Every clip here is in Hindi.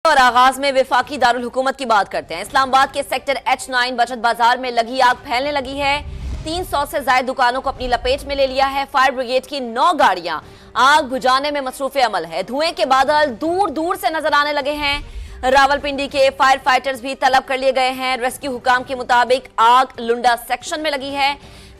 और आगाज में वफाकी दारुल हुकूमत की बात करते हैं। इस्लामाबाद के सेक्टर H9 बचत बाजार में लगी आग फैलने लगी है। 300 से ज्यादा दुकानों को अपनी लपेट में ले लिया है। फायर ब्रिगेड की 9 गाड़ियां आग बुझाने में मसरूफ अमल है। धुएं के बादल दूर दूर से नजर आने लगे हैं। रावलपिंडी के फायर फाइटर्स भी तलब कर लिए गए हैं। रेस्क्यू हुकाम के मुताबिक आग लुंडा सेक्शन में लगी है।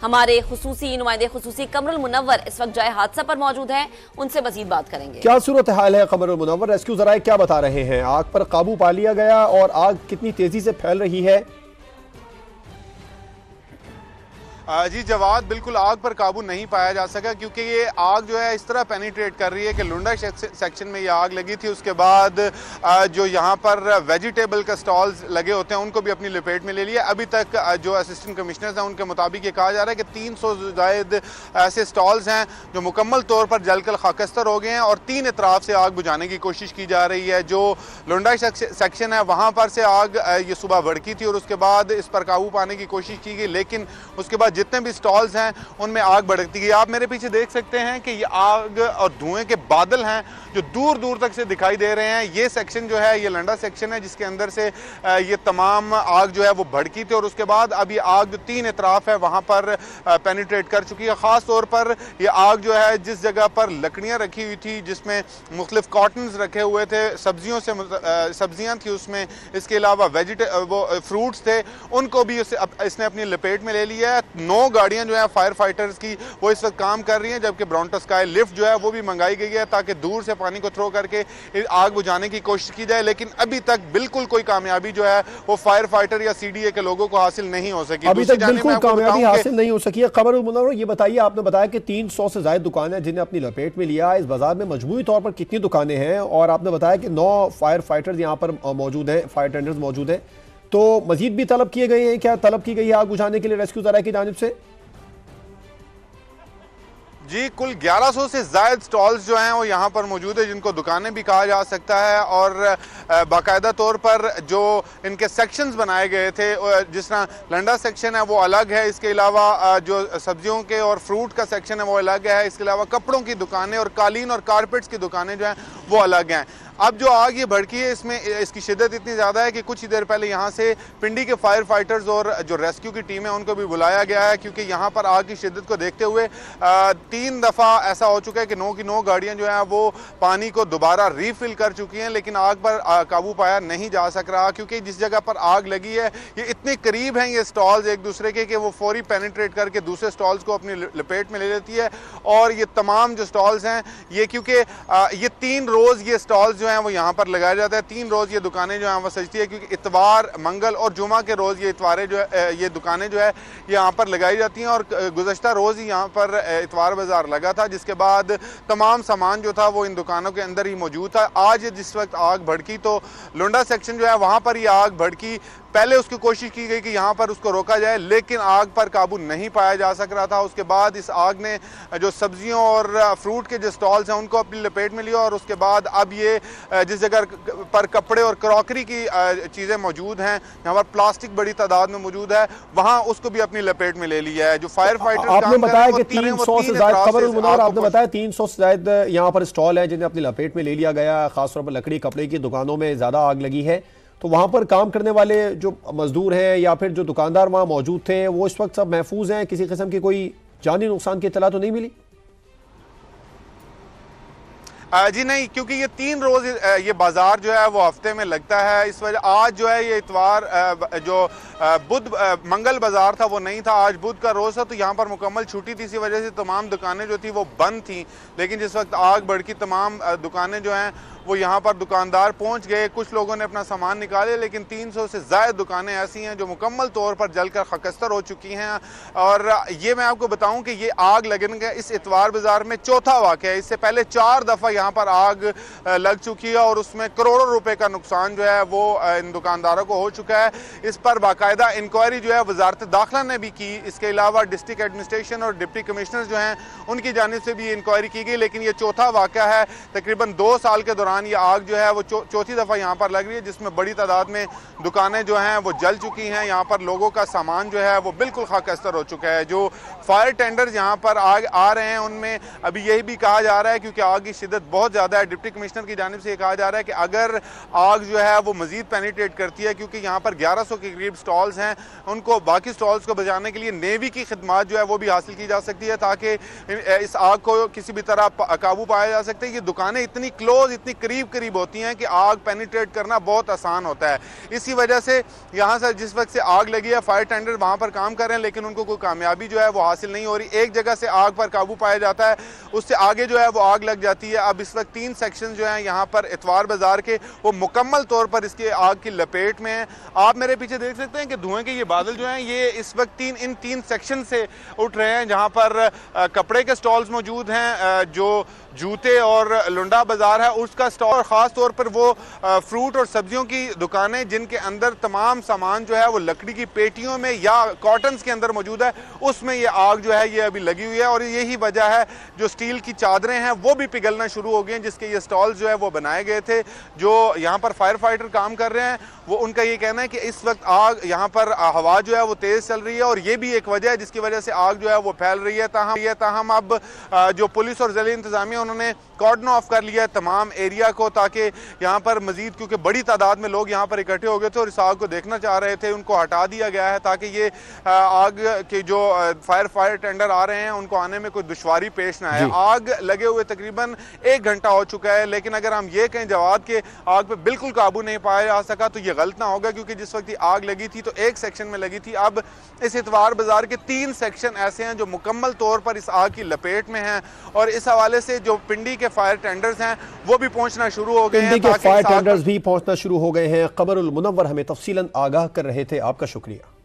हमारे खुसूसी नुमाइंदे खुसूसी कमरुल मुनव्वर इस वक्त जाए हादसा पर मौजूद है, उनसे मजीद बात करेंगे। क्या सूरत हाल है कमरुल मुनव्वर? रेस्क्यू जराए क्या बता रहे हैं? आग पर काबू पा लिया गया और आग कितनी तेजी से फैल रही है? जी जवाद, बिल्कुल आग पर काबू नहीं पाया जा सका क्योंकि ये आग जो है इस तरह पेनिट्रेट कर रही है कि लुंडा सेक्शन में ये आग लगी थी। उसके बाद जो यहाँ पर वेजिटेबल का स्टॉल्स लगे होते हैं उनको भी अपनी लपेट में ले लिया। अभी तक जो असिस्टेंट कमिश्नर्स हैं उनके मुताबिक ये कहा जा रहा है कि 300 से ज़ायद ऐसे स्टॉल्स हैं जो मुकम्मल तौर पर जलकर खाकस्तर हो गए हैं और 3 इतराफ से आग बुझाने की कोशिश की जा रही है। जो लुंडा सेक्शन है वहाँ पर से आग ये सुबह भड़की थी और उसके बाद इस पर काबू पाने की कोशिश की गई, लेकिन उसके बाद जितने भी स्टॉल्स हैं उनमें आग भड़कती गई। आप मेरे पीछे देख सकते हैं कि ये आग और धुएं के बादल हैं जो दूर दूर तक से दिखाई दे रहे हैं। ये सेक्शन जो है ये लंडा सेक्शन है जिसके अंदर से ये तमाम आग जो है वो भड़की थी और उसके बाद अब ये आग जो 3 इतराफ है वहाँ पर पेनिट्रेट कर चुकी है। ख़ास तौर पर ये आग जो है जिस जगह पर लकड़ियाँ रखी हुई थी जिसमें मुख्तलिफ कॉटन्स रखे हुए थे, सब्जियाँ थी उसमें, इसके अलावा वो फ्रूट्स थे, उनको भी इसने अपनी लपेट में ले लिया है। 9 गाड़ियां जो है फायर फाइटर्स की वो इस वक्त काम कर रही हैं, जबकि ब्रॉन्टो स्काई लिफ्ट जो है वो भी मंगाई गई है ताकि दूर से पानी को थ्रो करके आग बुझाने की कोशिश की जाए। लेकिन अभी तक बिल्कुल कोई कामयाबी जो है वो फायर फाइटर या CDA के लोगों को हासिल नहीं हो सकी। अभी तक बिल्कुल कामयाबी हासिल नहीं हो सकी है। कमरुल मुनव्वर, ये बताइए, आपने बताया कि 300 से ज्यादा दुकानें हैं जिन्हें अपनी लपेट में लिया। इस बाजार में मजमूई तौर पर कितनी दुकानें हैं? और आपने बताया कि 9 फायर फाइटर्स यहाँ पर मौजूद हैं, फायर टेंडर्स मौजूद हैं, तो मजीद भी तलब किए गए हैं? क्या तलब की गई है आग बुझाने के लिए रेस्क्यू जराए की जानिब से? जी, कुल 1100 से ज़ायद स्टॉल्स जो हैं वो यहाँ पर मौजूद है जिनको दुकानें भी कहा जा सकता है और बाकायदा तौर पर जो इनके सेक्शंस बनाए गए थे, जिस तरह लंडा सेक्शन है वो अलग है, इसके अलावा जो सब्जियों के और फ्रूट का सेक्शन है वो अलग है, इसके अलावा कपड़ों की दुकानें और कालीन और कारपेट्स की दुकानें जो हैं वो अलग हैं। अब जो आग ये भड़की है इसमें इसकी शिद्दत इतनी ज़्यादा है कि कुछ ही देर पहले यहाँ से पिंडी के फायर फाइटर्स और जो रेस्क्यू की टीम है उनको भी बुलाया गया है क्योंकि यहाँ पर आग की शिद्दत को देखते हुए 3 दफ़ा ऐसा हो चुका है कि 9 की 9 गाड़ियाँ जो हैं वो पानी को दोबारा रीफिल कर चुकी हैं, लेकिन आग पर काबू पाया नहीं जा सक रहा क्योंकि जिस जगह पर आग लगी है ये इतने करीब हैं ये स्टॉल्स एक दूसरे के कि वो फौरी पेनिट्रेट करके दूसरे स्टॉल्स को अपनी लपेट में ले लेती है। और ये तमाम जो स्टॉल्स हैं ये क्योंकि ये 3 रोज़ ये स्टॉल्स जो हैं वो यहाँ पर लगाया जाता है, 3 रोज़ ये दुकानें जो हैं वो सजती है क्योंकि इतवार, मंगल और जुमा के रोज़ ये इतवारें जो है ये दुकानें जो है यहाँ पर लगाई जाती हैं। और गुज़श्ता रोज़ ही यहाँ पर इतवार बाज़ार लगा था जिसके बाद तमाम सामान जो था वो इन दुकानों के अंदर ही मौजूद था। आज जिस वक्त आग भड़की तो लुंडा सेक्शन जो है वहाँ पर ये आग भड़की, पहले उसकी कोशिश की गई कि यहाँ पर उसको रोका जाए लेकिन आग पर काबू नहीं पाया जा सक रहा था। उसके बाद इस आग ने जो सब्जियों और फ्रूट के जो स्टॉल्स हैं उनको अपनी लपेट में लिया और उसके बाद अब ये जिस जगह पर कपड़े और क्रॉकरी की चीज़ें मौजूद हैं, यहाँ पर प्लास्टिक बड़ी तादाद में मौजूद है, वहाँ उसको भी अपनी लपेट में ले लिया है। जो फायर फाइटर आपने बताया कि 300 से ज़्यादा, कमरुल मुनव्वर आपने बताया 300 से ज़्यादा यहाँ पर स्टॉल है जिन्हें अपनी लपेट में ले लिया गया। खासतौर पर लकड़ी कपड़े की दुकानों में ज़्यादा आग लगी है, तो वहाँ पर काम करने वाले जो मजदूर हैं या फिर जो दुकानदार वहाँ मौजूद थे वो इस वक्त सब महफूज हैं? किसी किस्म की कोई जानी नुकसान की इत्तला तो नहीं मिली? जी नहीं, क्योंकि ये 3 रोज़ ये बाज़ार जो है वो हफ्ते में लगता है। इस वजह आज जो है ये इतवार जो मंगल बाज़ार था वो नहीं था, आज बुध का रोज़ था तो यहाँ पर मुकम्मल छुट्टी थी, इसी वजह से तमाम दुकानें जो थी वो बंद थी। लेकिन जिस वक्त आग भड़की तमाम दुकानें जो हैं वो यहाँ पर दुकानदार पहुँच गए, कुछ लोगों ने अपना सामान निकाले, लेकिन 300 से ज़्यादा दुकानें ऐसी हैं जो मुकम्मल तौर पर जलकर खाकस्तर हो चुकी हैं। और ये मैं आपको बताऊँ कि ये आग लगने का इस इतवार बाज़ार में 4था वाक़या है। इससे पहले 4 दफ़ा यहाँ पर आग लग चुकी है और उसमें करोड़ों रुपए का नुकसान जो है वो इन दुकानदारों को हो चुका है। इस पर बाकायदा इंक्वायरी जो है वजारत दाखिला ने भी की, इसके अलावा डिस्ट्रिक्ट एडमिनिस्ट्रेशन और डिप्टी कमिश्नर जो हैं उनकी जानिब से भी इंक्वायरी की गई, लेकिन ये 4था वाक़या है। तकरीबन 2 साल के दौरान दौरान ये आग जो है वो चौथी दफा यहाँ पर लग रही है, जिसमें बड़ी तादाद में दुकानें जो हैं वो जल चुकी हैं। यहाँ पर लोगों का सामान जो है वो बिल्कुल खाकस्तर हो चुका है। जो फायर टेंडर्स यहाँ पर आ रहे हैं उनमें अभी यही भी कहा जा रहा है, क्योंकि आग की शिद्दत बहुत ज़्यादा है, डिप्टी कमिश्नर की जानिब से कहा जा रहा है कि अगर आग जो है वो मजीद पेनिट्रेट करती है, क्योंकि यहाँ पर 1100 के करीब स्टॉल्स हैं, उनको बाकी स्टॉल्स को बचाने के लिए नेवी की खिदमत जो है वो भी हासिल की जा सकती है, ताकि इस आग को किसी भी तरह काबू पाया जा सकता है। ये दुकानें इतनी क्लोज, इतनी करीब करीब होती हैं कि आग पेनिट्रेट करना बहुत आसान होता है। इसी वजह से यहाँ से जिस वक्त से आग लगी है, फायर टेंडर वहाँ पर काम कर रहे हैं, लेकिन उनको कोई कामयाबी जो है वो हासिल नहीं हो रही। एक जगह से आग पर काबू पाया जाता है, उससे आगे जो है वो आग लग जाती है। अब इस वक्त 3 सेक्शन जो हैं यहाँ पर इतवार बाजार के, वो मुकम्मल तौर पर इसके आग की लपेट में है। आप मेरे पीछे देख सकते हैं कि धुएं के ये बादल जो हैं ये इस वक्त इन 3 सेक्शन से उठ रहे हैं, जहाँ पर कपड़े के स्टॉल्स मौजूद हैं, जो जूते और लुंडा बाजार है उसका स्टॉल, खास तौर पर वो फ्रूट और सब्जियों की दुकानें जिनके अंदर तमाम सामान जो है वो लकड़ी की पेटियों में या कॉटन्स के अंदर मौजूद है, उसमें ये आग जो है ये अभी लगी हुई है। और यही वजह है जो स्टील की चादरें हैं वो भी पिघलना शुरू हो गई हैं, जिसके ये स्टॉल्स जो है वो बनाए गए थे। जो यहाँ पर फायर फाइटर काम कर रहे हैं वो उनका ये कहना है कि इस वक्त आग यहाँ पर हवा जो है वो तेज चल रही है, और ये भी एक वजह है जिसकी वजह से आग जो है वो फैल रही है। ताहम अब जो पुलिस और ज़िले इंतजामिया उन्होंने कॉर्डन ऑफ कर लिया है तमाम एरिया को, ताकि यहाँ पर मजीद, क्योंकि बड़ी तादाद में लोग यहाँ पर इकट्ठे हो गए थे और इस आग को देखना चाह रहे थे, उनको हटा दिया गया है ताकि ये आग के जो फायर टेंडर आ रहे हैं उनको आने में कोई दुश्वारी पेश ना आए। आग लगे हुए तकरीबन 1 घंटा हो चुका है, लेकिन अगर हम ये कहें जवाद के आग पे बिल्कुल काबू नहीं पाया जा सका तो ये गलत ना होगा, क्योंकि जिस वक्त आग लगी थी तो 1 सेक्शन में लगी थी। अब इस इतवार बाजार के 3 सेक्शन ऐसे हैं जो मुकम्मल तौर पर इस आग की लपेट में हैं, और इस हवाले से जो पिंडी के फायर टेंडर्स हैं वो भी पहुंचना शुरू हो गए हैं। पिंडी के फायर टेंडर्स भी पहुंचना शुरू हो गए हैं। कमरुल मुनव्वर हमें तफसीलन आगाह कर रहे थे, आपका शुक्रिया।